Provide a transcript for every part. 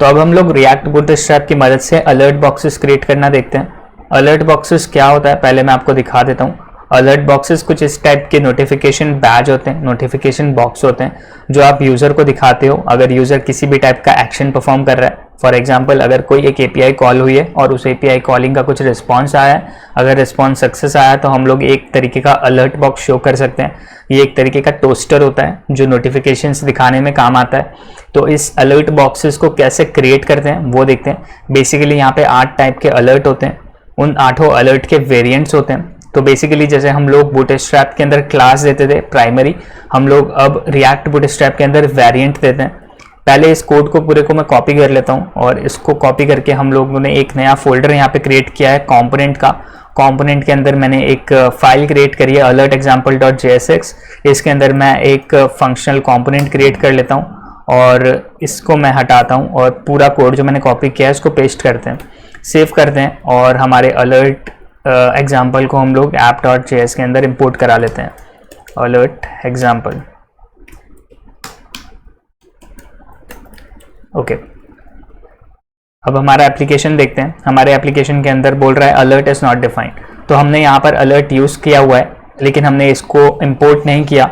तो अब हम लोग रिएक्ट बूटस्ट्रैप की मदद से अलर्ट बॉक्सेस क्रिएट करना देखते हैं। अलर्ट बॉक्सेस क्या होता है पहले मैं आपको दिखा देता हूँ। अलर्ट बॉक्सेस कुछ इस टाइप के नोटिफिकेशन बैज होते हैं, नोटिफिकेशन बॉक्स होते हैं जो आप यूज़र को दिखाते हो अगर यूज़र किसी भी टाइप का एक्शन परफॉर्म कर रहा है। फॉर एग्जांपल अगर कोई एक एपीआई कॉल हुई है और उस एपीआई कॉलिंग का कुछ रिस्पॉन्स आया है, अगर रिस्पॉन्स सक्सेस आया तो हम लोग एक तरीके का अलर्ट बॉक्स शो कर सकते हैं। ये एक तरीके का टोस्टर होता है जो नोटिफिकेशंस दिखाने में काम आता है। तो इस अलर्ट बॉक्सेस को कैसे क्रिएट करते हैं वो देखते हैं। बेसिकली यहाँ पे 8 टाइप के अलर्ट होते हैं, उन 8 अलर्ट के वेरिएंट्स होते हैं। तो बेसिकली जैसे हम लोग बूटस्ट्रैप के अंदर क्लास देते थे प्राइमरी, हम लोग अब रिएक्ट बूटस्ट्रैप के अंदर वेरिएंट देते हैं। पहले इस कोड को पूरे को मैं कॉपी कर लेता हूँ और इसको कॉपी करके हम लोगों ने एक नया फोल्डर यहाँ पे क्रिएट किया है कंपोनेंट का। कंपोनेंट के अंदर मैंने एक फाइल क्रिएट करी है अलर्ट एग्जाम्पल डॉट JSX। इसके अंदर मैं एक फंक्शनल कंपोनेंट क्रिएट कर लेता हूँ और इसको मैं हटाता हूँ और पूरा कोड जो मैंने कॉपी किया है इसको पेस्ट करते हैं, सेव करते हैं और हमारे अलर्ट एग्जाम्पल को हम लोग app.js के अंदर इंपोर्ट करा लेते हैं। Alert example, okay. अब हमारा एप्लीकेशन देखते हैं। हमारे एप्लीकेशन के अंदर बोल रहा है अलर्ट इज नॉट डिफाइंड। तो हमने यहाँ पर अलर्ट यूज़ किया हुआ है लेकिन हमने इसको इंपोर्ट नहीं किया।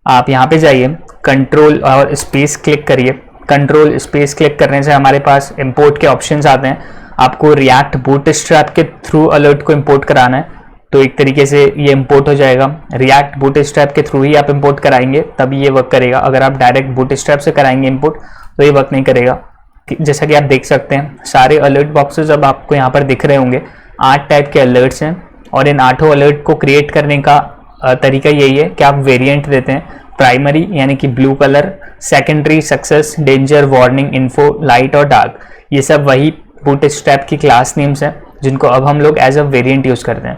आप यहाँ पे जाइए, कंट्रोल और स्पेस क्लिक करिए। कंट्रोल स्पेस क्लिक करने से हमारे पास इंपोर्ट के ऑप्शंस आते हैं। आपको रिएक्ट बूटस्ट्रैप के थ्रू अलर्ट को इंपोर्ट कराना है तो एक तरीके से ये इंपोर्ट हो जाएगा। रिएक्ट बूटस्ट्रैप के थ्रू ही आप इंपोर्ट कराएंगे तभी ये वर्क करेगा। अगर आप डायरेक्ट बूटस्ट्रैप से कराएंगे इंपोर्ट तो ये वर्क नहीं करेगा। जैसा कि आप देख सकते हैं सारे अलर्ट बॉक्सेस अब आपको यहाँ पर दिख रहे होंगे। 8 टाइप के अलर्ट्स हैं और इन 8 अलर्ट को क्रिएट करने का तरीका यही है कि आप वेरिएंट देते हैं। प्राइमरी यानी कि blue colour, secondary success, danger, warning, info, light और डार्क, ये सब वही बूटस्ट्रैप की क्लास नेम्स हैं जिनको अब हम लोग एज अ वेरिएंट यूज़ करते हैं।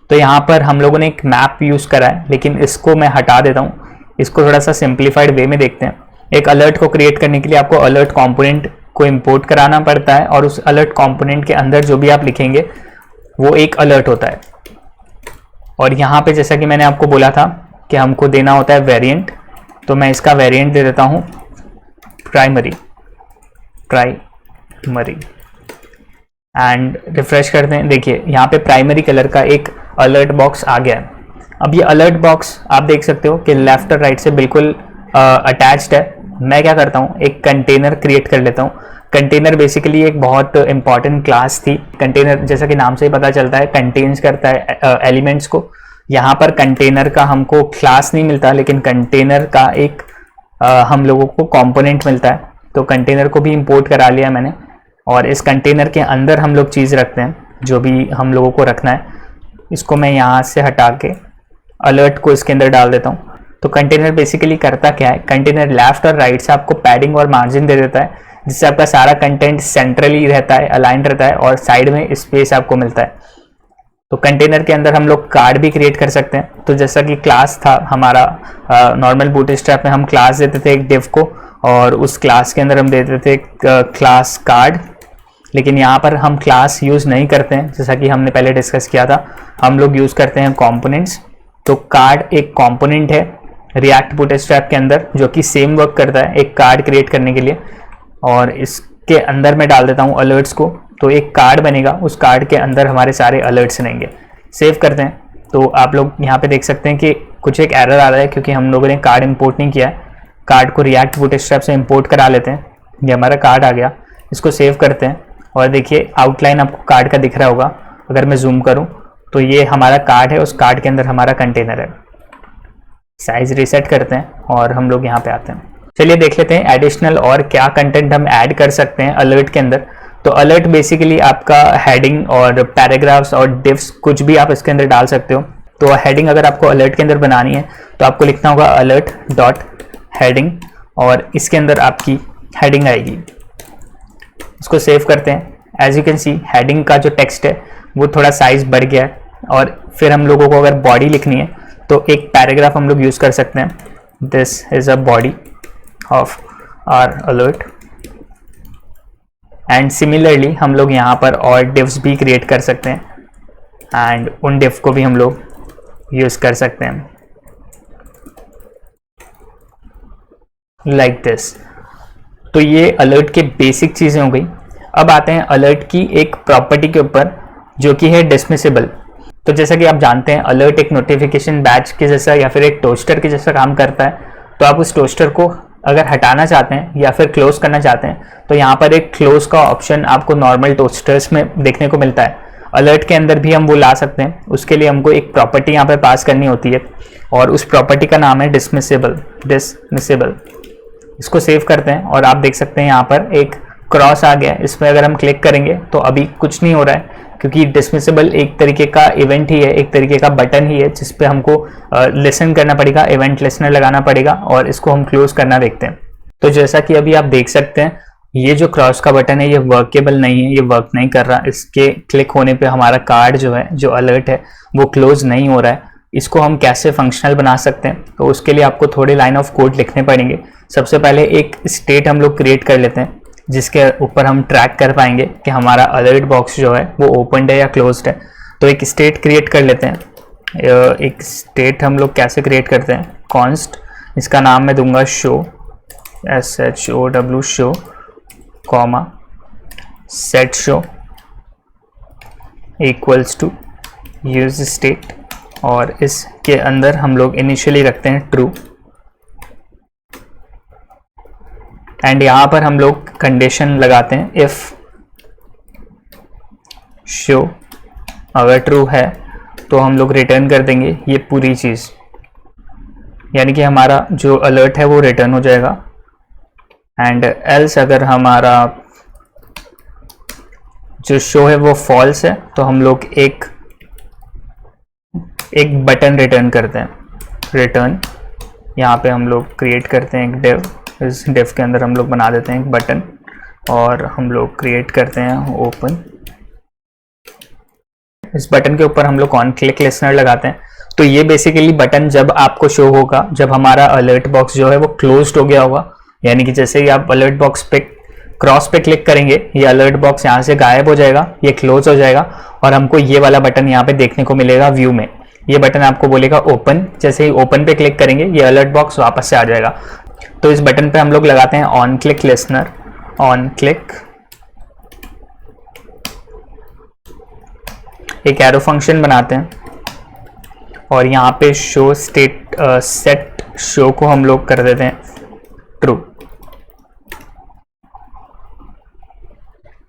तो यहाँ पर हम लोगों ने एक मैप यूज़ करा है लेकिन इसको मैं हटा देता हूँ। इसको थोड़ा सा सिंप्लीफाइड वे में देखते हैं। एक अलर्ट को क्रिएट करने के लिए आपको अलर्ट कंपोनेंट को इंपोर्ट कराना पड़ता है और उस अलर्ट कंपोनेंट के अंदर जो भी आप लिखेंगे वो एक अलर्ट होता है। और यहाँ पे जैसा कि मैंने आपको बोला था कि हमको देना होता है वेरिएंट, तो मैं इसका वेरिएंट दे देता हूँ प्राइमरी एंड रिफ्रेश करते हैं। देखिए यहाँ पे प्राइमरी कलर का एक अलर्ट बॉक्स आ गया है। अब ये अलर्ट बॉक्स आप देख सकते हो कि लेफ्ट और राइट से बिल्कुल अटैच्ड है। मैं क्या करता हूँ, एक कंटेनर क्रिएट कर लेता हूँ। कंटेनर बेसिकली एक बहुत इंपॉर्टेंट क्लास थी। कंटेनर जैसा कि नाम से ही पता चलता है कंटेन्स करता है एलिमेंट्स को। यहाँ पर कंटेनर का हमको क्लास नहीं मिलता लेकिन कंटेनर का एक हम लोगों को कंपोनेंट मिलता है। तो कंटेनर को भी इंपोर्ट करा लिया मैंने और इस कंटेनर के अंदर हम लोग चीज़ रखते हैं जो भी हम लोगों को रखना है। इसको मैं यहाँ से हटा के अलर्ट को इसके अंदर डाल देता हूँ। तो कंटेनर बेसिकली करता क्या है, कंटेनर लेफ्ट और राइट से आपको पैडिंग और मार्जिन दे देता है जिससे आपका सारा कंटेंट सेंट्रली रहता है, अलाइंड रहता है और साइड में स्पेस आपको मिलता है। तो कंटेनर के अंदर हम लोग कार्ड भी क्रिएट कर सकते हैं। तो जैसा कि क्लास था हमारा नॉर्मल बूटस्ट्रैप में हम क्लास देते थे एक डिव को और उस क्लास के अंदर हम देते थे क्लास कार्ड, लेकिन यहाँ पर हम क्लास यूज़ नहीं करते हैं जैसा कि हमने पहले डिस्कस किया था। हम लोग यूज़ करते हैं कंपोनेंट्स। तो कार्ड एक कंपोनेंट है रिएक्ट बूटस्ट्रैप के अंदर जो कि सेम वर्क करता है एक कार्ड क्रिएट करने के लिए और इसके अंदर मैं डाल देता हूँ अलर्ट्स को। तो एक कार्ड बनेगा, उस कार्ड के अंदर हमारे सारे अलर्ट्स रहेंगे। सेव करते हैं तो आप लोग यहाँ पे देख सकते हैं कि कुछ एक एरर आ रहा है क्योंकि हम लोगों ने कार्ड इंपोर्ट नहीं किया है। कार्ड को रिएक्ट बूटस्ट्रैप से इंपोर्ट करा लेते हैं। ये हमारा कार्ड आ गया, इसको सेव करते हैं और देखिए आउटलाइन आपको कार्ड का दिख रहा होगा। अगर मैं जूम करूँ तो ये हमारा कार्ड है, उस कार्ड के अंदर हमारा कंटेनर है। साइज रीसेट करते हैं और हम लोग यहाँ पे आते हैं। चलिए देख लेते हैं एडिशनल और क्या कंटेंट हम ऐड कर सकते हैं अलर्ट के अंदर। तो अलर्ट बेसिकली आपका हेडिंग और पैराग्राफ्स और डिव्स कुछ भी आप इसके अंदर डाल सकते हो। तो हेडिंग अगर आपको अलर्ट के अंदर बनानी है तो आपको लिखना होगा अलर्ट डॉट हेडिंग और इसके अंदर आपकी हेडिंग आएगी। इसको सेव करते हैं। As you can see heading का जो टेक्स्ट है वो थोड़ा साइज बढ़ गया है। और फिर हम लोगों को अगर बॉडी लिखनी है तो एक पैराग्राफ हम लोग यूज़ कर सकते हैं। This is a body of our alert and similarly हम लोग यहाँ पर और डिव्स भी क्रिएट कर सकते हैं एंड उन डिव को भी हम लोग यूज़ कर सकते हैं लाइक दिस। तो ये अलर्ट के बेसिक चीज़ें हो गई। अब आते हैं अलर्ट की एक प्रॉपर्टी के ऊपर जो कि है डिसमिसेबल। तो जैसा कि आप जानते हैं अलर्ट एक नोटिफिकेशन बैच के जैसा या फिर एक टोस्टर के जैसा काम करता है। तो आप उस टोस्टर को अगर हटाना चाहते हैं या फिर क्लोज करना चाहते हैं तो यहाँ पर एक क्लोज का ऑप्शन आपको नॉर्मल टोस्टर्स में देखने को मिलता है। अलर्ट के अंदर भी हम वो ला सकते हैं, उसके लिए हमको एक प्रॉपर्टी यहाँ पर पास करनी होती है और उस प्रॉपर्टी का नाम है डिसमिसेबल। इसको सेव करते हैं और आप देख सकते हैं यहाँ पर एक क्रॉस आ गया है। इसमें अगर हम क्लिक करेंगे तो अभी कुछ नहीं हो रहा है क्योंकि डिसमिसेबल एक तरीके का इवेंट ही है, एक तरीके का बटन ही है जिस पे हमको लिसन करना पड़ेगा, इवेंट लिसनर लगाना पड़ेगा और इसको हम क्लोज करना देखते हैं। तो जैसा कि अभी आप देख सकते हैं ये जो क्रॉस का बटन है ये वर्केबल नहीं है, ये वर्क नहीं कर रहा। इसके क्लिक होने पे हमारा कार्ड जो है, जो अलर्ट है, वो क्लोज नहीं हो रहा है। इसको हम कैसे फंक्शनल बना सकते हैं, तो उसके लिए आपको थोड़े लाइन ऑफ कोड लिखने पड़ेंगे। सबसे पहले एक स्टेट हम लोग क्रिएट कर लेते हैं जिसके ऊपर हम ट्रैक कर पाएंगे कि हमारा अलर्ट बॉक्स जो है वो ओपनड है या क्लोज्ड है। तो एक स्टेट क्रिएट कर लेते हैं। एक स्टेट हम लोग कैसे क्रिएट करते हैं, कॉन्स्ट, इसका नाम मैं दूंगा show, SHOW show, comma set show equals to use state और इसके अंदर हम लोग इनिशियली रखते हैं ट्रू एंड यहाँ पर हम लोग कंडीशन लगाते हैं इफ शो अगर ट्रू है तो हम लोग रिटर्न कर देंगे ये पूरी चीज़, यानी कि हमारा जो अलर्ट है वो रिटर्न हो जाएगा। एंड एल्स अगर हमारा जो शो है वो फॉल्स है तो हम लोग एक बटन रिटर्न करते हैं। रिटर्न यहाँ पे हम लोग क्रिएट करते हैं एक डिव, इस डिव के अंदर हम लोग बना देते हैं एक बटन और हम लोग क्रिएट करते हैं ओपन। इस बटन के ऊपर हम लोग ऑन क्लिक लिसनर लगाते हैं। तो ये बेसिकली बटन जब आपको शो होगा जब हमारा अलर्ट बॉक्स जो है वो क्लोज्ड हो गया होगा, यानी कि जैसे ही आप अलर्ट बॉक्स पे क्रॉस पे क्लिक करेंगे ये अलर्ट बॉक्स यहाँ से गायब हो जाएगा, ये क्लोज हो जाएगा और हमको ये वाला बटन यहाँ पे देखने को मिलेगा व्यू में। ये बटन आपको बोलेगा ओपन, जैसे ही ओपन पे क्लिक करेंगे ये अलर्ट बॉक्स वापस से आ जाएगा। तो इस बटन पे हम लोग लगाते हैं on click listener, on click, एक एरो फंक्शन बनाते हैं और यहाँ पे शो स्टेट सेट शो को हम लोग कर देते हैं ट्रू।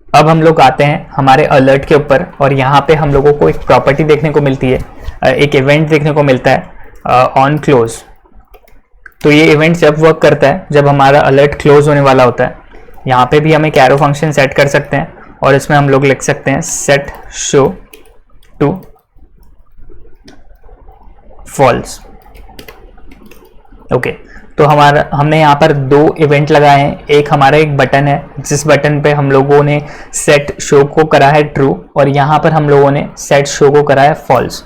अब हम लोग आते हैं हमारे अलर्ट के ऊपर और यहाँ पे हम लोगों को एक प्रॉपर्टी देखने को मिलती है, एक इवेंट देखने को मिलता है ऑन क्लोज। तो ये इवेंट जब वर्क करता है जब हमारा अलर्ट क्लोज होने वाला होता है। यहाँ पे भी हम एक एरो फंक्शन सेट कर सकते हैं और इसमें हम लोग लिख सकते हैं set show to false. Okay, तो हमने यहाँ पर दो इवेंट लगाए हैं। एक हमारा एक बटन है जिस बटन पे हम लोगों ने सेट शो को करा है ट्रू और यहाँ पर हम लोगों ने सेट शो को करा है फॉल्स।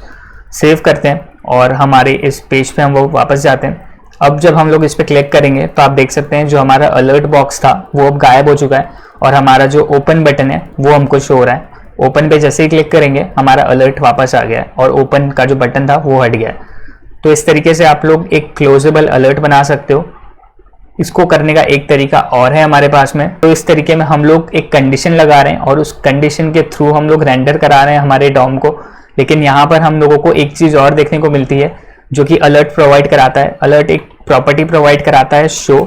सेव करते हैं और हमारे इस पेज पे हम वो वापस जाते हैं। अब जब हम लोग इस पे क्लिक करेंगे तो आप देख सकते हैं जो हमारा अलर्ट बॉक्स था वो अब गायब हो चुका है और हमारा जो ओपन बटन है वो हमको शो हो रहा है। ओपन पे जैसे ही क्लिक करेंगे हमारा अलर्ट वापस आ गया है और ओपन का जो बटन था वो हट गया है। तो इस तरीके से आप लोग एक क्लोजेबल अलर्ट बना सकते हो। इसको करने का एक तरीका और है हमारे पास में। तो इस तरीके में हम लोग एक कंडीशन लगा रहे हैं और उस कंडीशन के थ्रू हम लोग रेंडर करा रहे हैं हमारे डॉम को। लेकिन यहाँ पर हम लोगों को एक चीज़ और देखने को मिलती है जो कि अलर्ट प्रोवाइड कराता है। अलर्ट एक प्रॉपर्टी प्रोवाइड कराता है शो।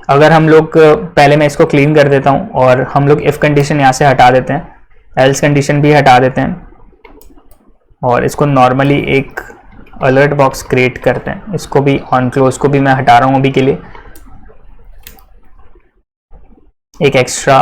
अगर हम लोग पहले मैं इसको क्लीन कर देता हूँ और हम लोग इफ़ कंडीशन यहाँ से हटा देते हैं, एल्स कंडीशन भी हटा देते हैं और इसको नॉर्मली एक अलर्ट बॉक्स क्रिएट करते हैं। इसको भी ऑन क्लोज को भी मैं हटा रहा हूँ अभी के लिए। एक एक्स्ट्रा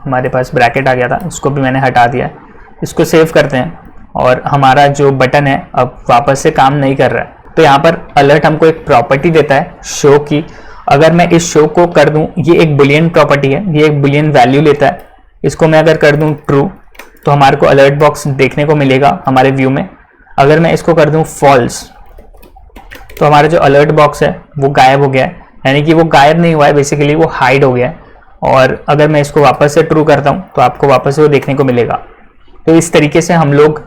हमारे पास ब्रैकेट आ गया था, इसको भी मैंने हटा दिया है। इसको सेव करते हैं और हमारा जो बटन है अब वापस से काम नहीं कर रहा है। तो यहाँ पर अलर्ट हमको एक प्रॉपर्टी देता है शो की। अगर मैं इस शो को कर दूं, ये एक बुलियन प्रॉपर्टी है, ये एक बुलियन वैल्यू लेता है। इसको मैं अगर कर दूं ट्रू तो हमारे को अलर्ट बॉक्स देखने को मिलेगा हमारे व्यू में। अगर मैं इसको कर दूं फॉल्स तो हमारा जो अलर्ट बॉक्स है वो गायब हो गया है, यानी कि वो गायब नहीं हुआ है, बेसिकली वो हाइड हो गया है। और अगर मैं इसको वापस से ट्रू करता हूं तो आपको वापस से वो देखने को मिलेगा। तो इस तरीके से हम लोग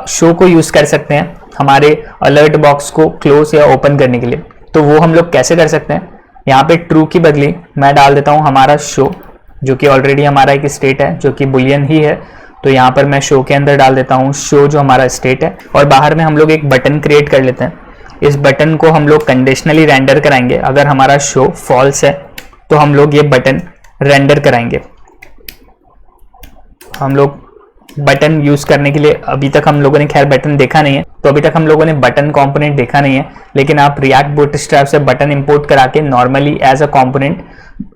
शो को यूज़ कर सकते हैं हमारे अलर्ट बॉक्स को क्लोज या ओपन करने के लिए। तो वो हम लोग कैसे कर सकते हैं, यहाँ पे ट्रू की बदली मैं डाल देता हूँ हमारा शो, जो कि ऑलरेडी हमारा एक स्टेट है जो कि बुलियन ही है। तो यहाँ पर मैं शो के अंदर डाल देता हूँ शो जो हमारा स्टेट है, और बाहर में हम लोग एक बटन क्रिएट कर लेते हैं। इस बटन को हम लोग कंडीशनली रेंडर कराएंगे। अगर हमारा शो फॉल्स है तो हम लोग ये बटन रेंडर कराएंगे। हम लोग बटन यूज करने के लिए अभी तक हम लोगों ने खैर बटन देखा नहीं है, तो अभी तक हम लोगों ने बटन कंपोनेंट देखा नहीं है, लेकिन आप रिएक्ट बूटस्ट्रैप से बटन इंपोर्ट करा के normally as a component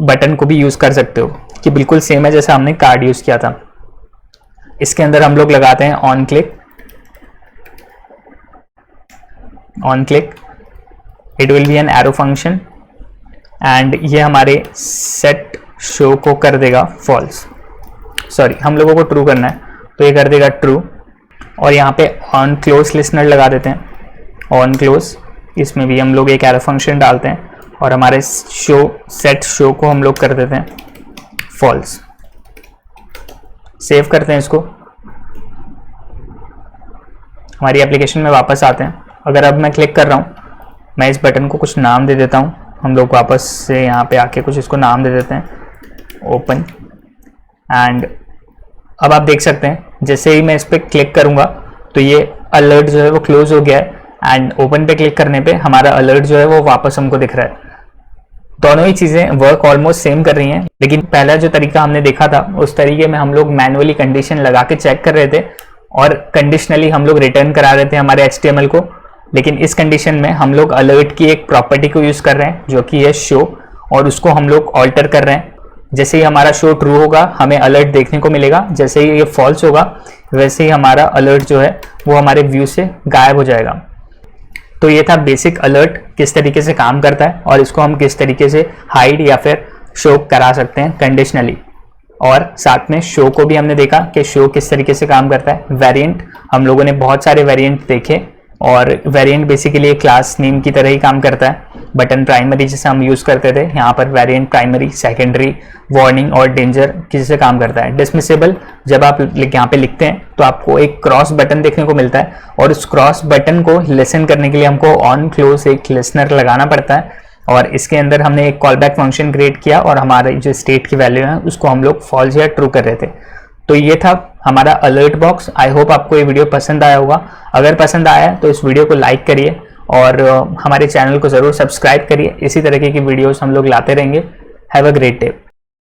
button को भी यूज कर सकते हो, कि बिल्कुल सेम है जैसा हमने कार्ड यूज किया था। इसके अंदर हम लोग लगाते हैं on click, it will be an arrow function and ये हमारे सेट शो को कर देगा फॉल्स, सॉरी हम लोगों को ट्रू करना है तो ये कर देगा ट्रू। और यहाँ पे ऑन क्लोज लिसनर लगा देते हैं, ऑन क्लोज, इसमें भी हम लोग एक एरो फंक्शन डालते हैं और हमारे शो सेट शो को हम लोग कर देते हैं फॉल्स। सेव करते हैं इसको, हमारी एप्लीकेशन में वापस आते हैं। अगर अब मैं क्लिक कर रहा हूँ, मैं इस बटन को कुछ नाम दे देता हूँ, हम लोग वापस से यहाँ पे आके कुछ इसको नाम दे देते हैं, ओपन। एंड अब आप देख सकते हैं जैसे ही मैं इस पर क्लिक करूँगा तो ये अलर्ट जो है वो क्लोज हो गया है, एंड ओपन पे क्लिक करने पे हमारा अलर्ट जो है वो वापस हमको दिख रहा है। दोनों ही चीज़ें वर्क ऑलमोस्ट सेम कर रही हैं, लेकिन पहला जो तरीका हमने देखा था उस तरीके में हम लोग मैनुअली कंडीशन लगा के चेक कर रहे थे और कंडीशनली हम लोग रिटर्न करा रहे थे हमारे HTML को। लेकिन इस कंडीशन में हम लोग अलर्ट की एक प्रॉपर्टी को यूज़ कर रहे हैं जो कि है शो, और उसको हम लोग ऑल्टर कर रहे हैं। जैसे ही हमारा शो ट्रू होगा हमें अलर्ट देखने को मिलेगा, जैसे ही ये फॉल्स होगा वैसे ही हमारा अलर्ट जो है वो हमारे व्यू से गायब हो जाएगा। तो ये था बेसिक अलर्ट किस तरीके से काम करता है और इसको हम किस तरीके से हाइड या फिर शो करा सकते हैं कंडीशनली। और साथ में शो को भी हमने देखा कि शो किस तरीके से काम करता है। वेरिएंट हम लोगों ने बहुत सारे वेरिएंट देखे, और वेरिएंट बेसिकली एक क्लास नेम की तरह ही काम करता है। बटन प्राइमरी जैसे हम यूज़ करते थे, यहाँ पर वेरिएंट प्राइमरी, सेकेंडरी, वार्निंग और डेंजर किसी काम करता है। डिसमिसेबल जब आप यहाँ पे लिखते हैं तो आपको एक क्रॉस बटन देखने को मिलता है, और उस क्रॉस बटन को लिसन करने के लिए हमको ऑन क्लोज एक लिसनर लगाना पड़ता है। और इसके अंदर हमने एक कॉल बैक फंक्शन क्रिएट किया और हमारे जो स्टेट की वैल्यू है उसको हम लोग फॉल्स या ट्रू कर रहे थे। तो ये था हमारा अलर्ट बॉक्स। आई होप आपको ये वीडियो पसंद आया होगा। अगर पसंद आया तो इस वीडियो को लाइक करिए और हमारे चैनल को ज़रूर सब्सक्राइब करिए। इसी तरीके की वीडियोस हम लोग लाते रहेंगे। Have a great day.